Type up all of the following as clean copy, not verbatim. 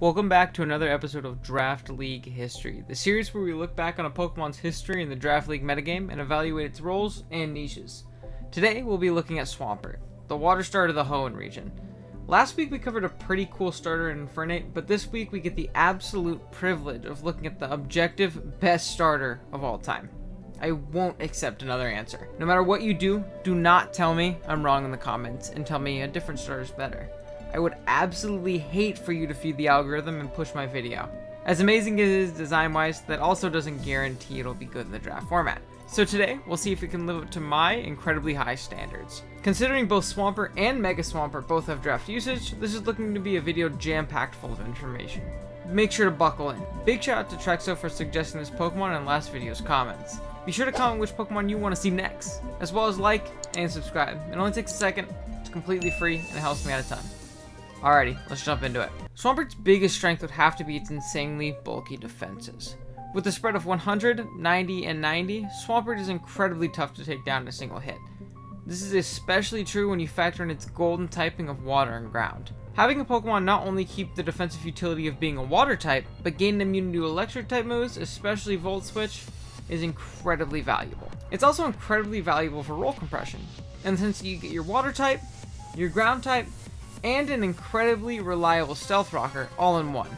Welcome back to another episode of Draft League History, the series where we look back on a Pokemon's history in the Draft League metagame and evaluate its roles and niches. Today we'll be looking at Swampert, the water starter of the Hoenn region. Last week we covered a pretty cool starter in Infernape, but this week we get the absolute privilege of looking at the objective best starter of all time. I won't accept another answer. No matter what you do, do not tell me I'm wrong in the comments and tell me a different starter is better. I would absolutely hate for you to feed the algorithm and push my video. As amazing as it is design-wise, that also doesn't guarantee it'll be good in the draft format. So today, we'll see if it can live up to my incredibly high standards. Considering both Swampert and Mega Swampert both have draft usage, this is looking to be a video jam-packed full of information. Make sure to buckle in. Big shout out to Trexo for suggesting this Pokemon in last video's comments. Be sure to comment which Pokemon you want to see next, as well as like and subscribe. It only takes a second, it's completely free, and it helps me out a ton. Alrighty, let's jump into it. Swampert's biggest strength would have to be its insanely bulky defenses. With a spread of 100, 90, and 90, Swampert is incredibly tough to take down in a single hit. This is especially true when you factor in its golden typing of water and ground. Having a Pokemon not only keep the defensive utility of being a water type, but gain an immunity to electric type moves, especially Volt Switch, is incredibly valuable. It's also incredibly valuable for roll compression, and since you get your water type, your ground type, and an incredibly reliable stealth rocker all in one.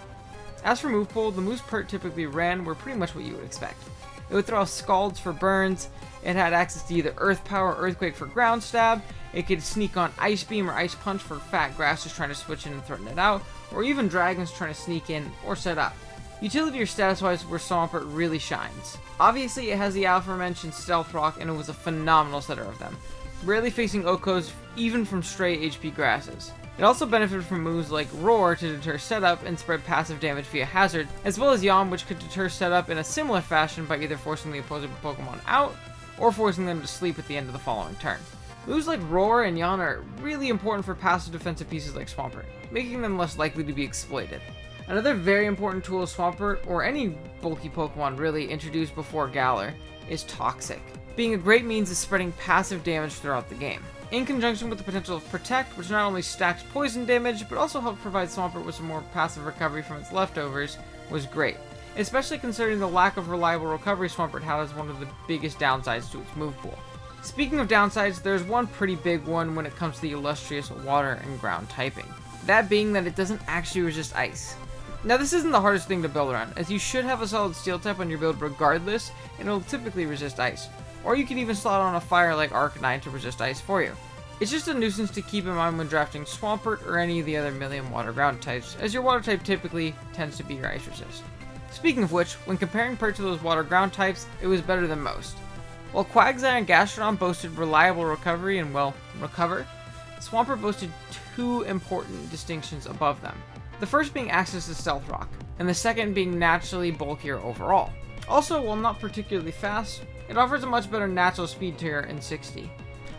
As for MOVEPOOL, the moves Pert typically ran were pretty much what you would expect. It would throw out Scalds for burns, it had access to either Earth Power or Earthquake for ground stab, it could sneak on Ice Beam or Ice Punch for fat grasses trying to switch in and threaten it out, or even dragons trying to sneak in or set up. Utility or status wise where Swampert really shines. Obviously it has the aforementioned Stealth Rock and it was a phenomenal setter of them, rarely facing Okos even from stray HP grasses. It also benefited from moves like Roar to deter setup and spread passive damage via hazard, as well as Yawn, which could deter setup in a similar fashion by either forcing the opposing Pokemon out or forcing them to sleep at the end of the following turn. Moves like Roar and Yawn are really important for passive defensive pieces like Swampert, making them less likely to be exploited. Another very important tool of Swampert, or any bulky Pokemon really introduced before Galar, is Toxic, being a great means of spreading passive damage throughout the game. In conjunction with the potential of Protect, which not only stacks poison damage, but also helped provide Swampert with some more passive recovery from its leftovers, was great. Especially considering the lack of reliable recovery Swampert had as one of the biggest downsides to its move pool. Speaking of downsides, there's one pretty big one when it comes to the illustrious water and ground typing. That being that it doesn't actually resist ice. Now this isn't the hardest thing to build around, as you should have a solid steel type on your build regardless, and it'll typically resist ice. Or you can even slot on a fire like Arcanine to resist ice for you. It's just a nuisance to keep in mind when drafting Swampert or any of the other million water ground types, as your water type typically tends to be your ice resist. Speaking of which, when comparing Pert to those water ground types, it was better than most. While Quagsire and Gastrodon boasted reliable recovery and, well, recover, Swampert boasted two important distinctions above them. The first being access to Stealth Rock, and the second being naturally bulkier overall. Also, while not particularly fast, it offers a much better natural speed tier in 60.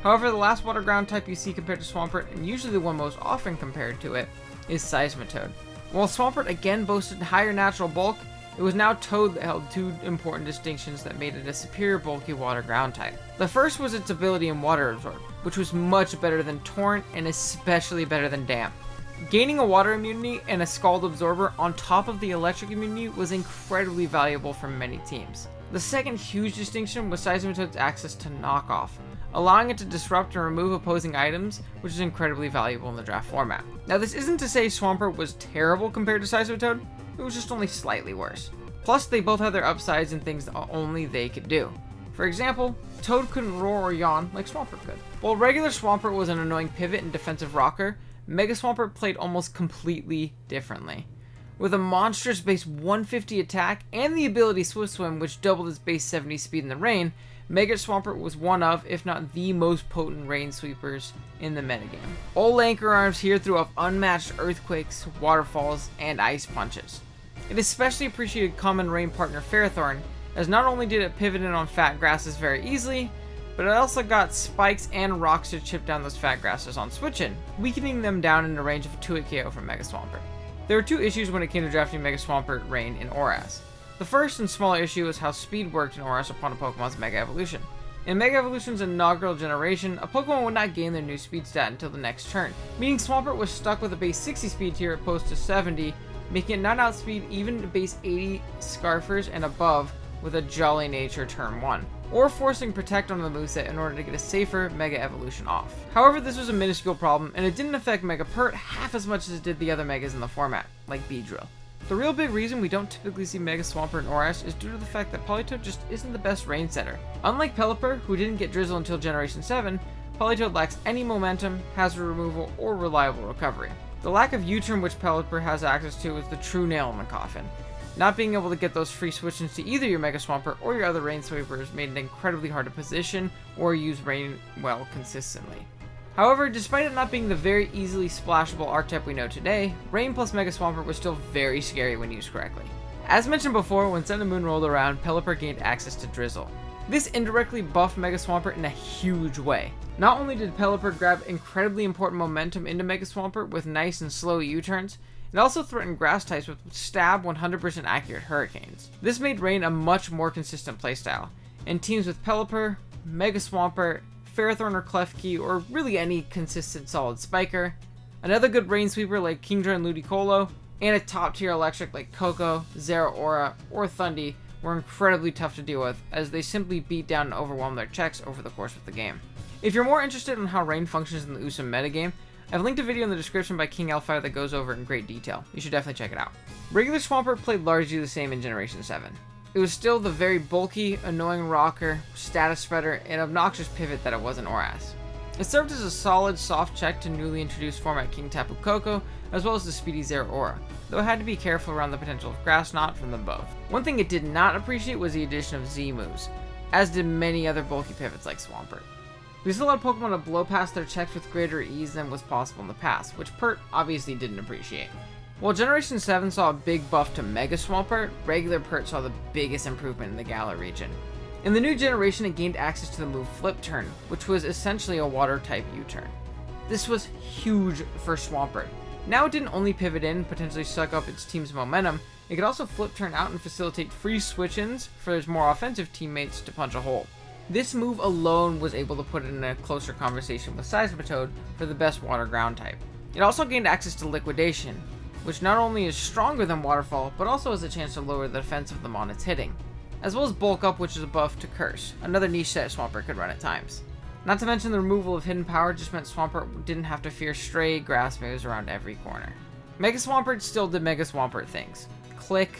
However, the last water ground type you see compared to Swampert, and usually the one most often compared to it, is Seismitoad. While Swampert again boasted higher natural bulk, it was now Toad that held two important distinctions that made it a superior bulky water ground type. The first was its ability in Water Absorb, which was much better than Torrent and especially better than Damp. Gaining a water immunity and a Scald Absorber on top of the electric immunity was incredibly valuable for many teams. The second huge distinction was Seismitoad's access to Knockoff, allowing it to disrupt and remove opposing items, which is incredibly valuable in the draft format. Now this isn't to say Swampert was terrible compared to Seismitoad, it was just only slightly worse. Plus they both had their upsides and things that only they could do. For example, Toad couldn't roar or yawn like Swampert could. While regular Swampert was an annoying pivot and defensive rocker, Mega Swampert played almost completely differently. With a monstrous base 150 attack and the ability Swift Swim, which doubled its base 70 speed in the rain, Mega Swampert was one of, if not the most potent rain sweepers in the metagame. All Anchor Arms here threw off unmatched earthquakes, waterfalls, and ice punches. It especially appreciated common rain partner Ferrothorn, as not only did it pivot in on fat grasses very easily, but it also got spikes and rocks to chip down those fat grasses on switch-in, weakening them down in a range of a 2-hit KO from Mega Swampert. There were two issues when it came to drafting Mega Swampert Rain in ORAS. The first and smaller issue is how speed worked in ORAS upon a Pokemon's Mega Evolution. In Mega Evolution's inaugural generation, a Pokemon would not gain their new speed stat until the next turn, meaning Swampert was stuck with a base 60 speed tier opposed to 70 making it not outspeed even base 80 Scarfers and above with a Jolly Nature turn 1, or forcing Protect on the moveset in order to get a safer Mega Evolution off. However, this was a minuscule problem, and it didn't affect Mega Pert half as much as it did the other Megas in the format, like Beedrill. The real big reason we don't typically see Mega Swampert and ORAS is due to the fact that Politoed just isn't the best rain setter. Unlike Pelipper, who didn't get Drizzle until Generation 7, Politoed lacks any momentum, hazard removal, or reliable recovery. The lack of U-turn which Pelipper has access to is the true nail in the coffin. Not being able to get those free switch-ins to either your Mega Swampert or your other Rain Sweepers made it incredibly hard to position or use Rain well consistently. However, despite it not being the very easily splashable archetype we know today, Rain plus Mega Swampert was still very scary when used correctly. As mentioned before, when Sun and Moon rolled around, Pelipper gained access to Drizzle. This indirectly buffed Mega Swampert in a huge way. Not only did Pelipper grab incredibly important momentum into Mega Swampert with nice and slow U-turns, it also threatened grass types with stab 100% accurate Hurricanes. This made Rain a much more consistent playstyle, and teams with Pelipper, Mega Swampert, Ferrothorn or Klefki, or really any consistent solid spiker, another good Rain Sweeper like Kingdra and Ludicolo, and a top tier electric like Koko, Zeraora, or Thundy were incredibly tough to deal with, as they simply beat down and overwhelmed their checks over the course of the game. If you're more interested in how Rain functions in the USUM metagame, I've linked a video in the description by King Elfire that goes over it in great detail. You should definitely check it out. Regular Swampert played largely the same in Generation 7. It was still the very bulky, annoying rocker, status spreader, and obnoxious pivot that it was in ORAS. It served as a solid, soft check to newly introduced format King Tapu Koko, as well as the speedy Zeraora, though it had to be careful around the potential of Grass Knot from them both. One thing it did not appreciate was the addition of Z moves, as did many other bulky pivots like Swampert. This allowed Pokemon to blow past their checks with greater ease than was possible in the past, which Pert obviously didn't appreciate. While Generation 7 saw a big buff to Mega Swampert, regular Pert saw the biggest improvement in the Galar region. In the new generation, it gained access to the move Flip Turn, which was essentially a water-type U-turn. This was huge for Swampert. Now it didn't only pivot in and potentially suck up its team's momentum, it could also Flip Turn out and facilitate free switch-ins for its more offensive teammates to punch a hole. This move alone was able to put it in a closer conversation with Seismitoad for the best water ground type. It also gained access to Liquidation, which not only is stronger than Waterfall, but also has a chance to lower the defense of them on its hitting, as well as Bulk Up, which is a buff to Curse, another niche set Swampert could run at times. Not to mention the removal of Hidden Power just meant Swampert didn't have to fear stray grass moves around every corner. Mega Swampert still did Mega Swampert things. Click,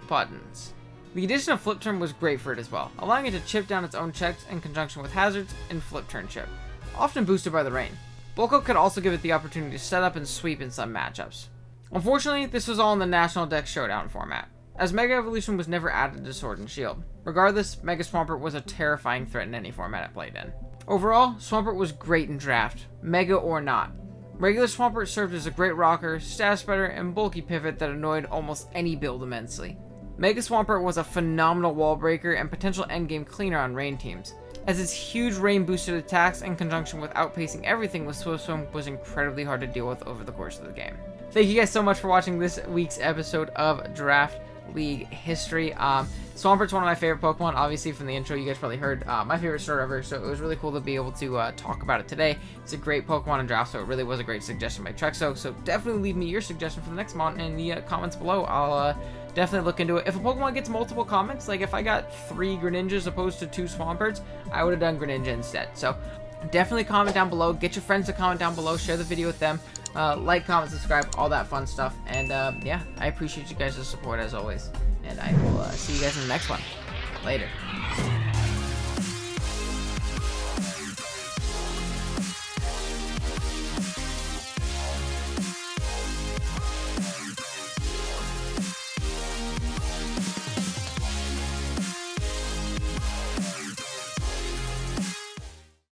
buttons. The addition of Flip Turn was great for it as well, allowing it to chip down its own checks in conjunction with hazards and Flip Turn chip, often boosted by the rain. Bulk Up could also give it the opportunity to set up and sweep in some matchups. Unfortunately, this was all in the National Dex Showdown format, as Mega Evolution was never added to Sword and Shield. Regardless, Mega Swampert was a terrifying threat in any format it played in. Overall, Swampert was great in Draft, Mega or not. Regular Swampert served as a great rocker, stat spreader, and bulky pivot that annoyed almost any build immensely. Mega Swampert was a phenomenal wall breaker and potential endgame cleaner on rain teams, as its huge rain boosted attacks in conjunction with outpacing everything with Swift Swim was incredibly hard to deal with over the course of the game. Thank you guys so much for watching this week's episode of Draft League History. Swampert's one of my favorite Pokemon, obviously from the intro you guys probably heard, my favorite starter ever, so it was really cool to be able to talk about it today. It's a great Pokemon in Draft, so it really was a great suggestion by Trexo, so definitely leave me your suggestion for the next mon in the comments below. I'll definitely look into it. If a Pokemon gets multiple comments, like if I got 3 Greninjas opposed to 2 Swamperts, I would have done Greninja instead. So definitely comment down below, get your friends to comment down below, share the video with them, like, comment, subscribe, all that fun stuff. And yeah, I appreciate you guys' support as always. And I will see you guys in the next one. Later.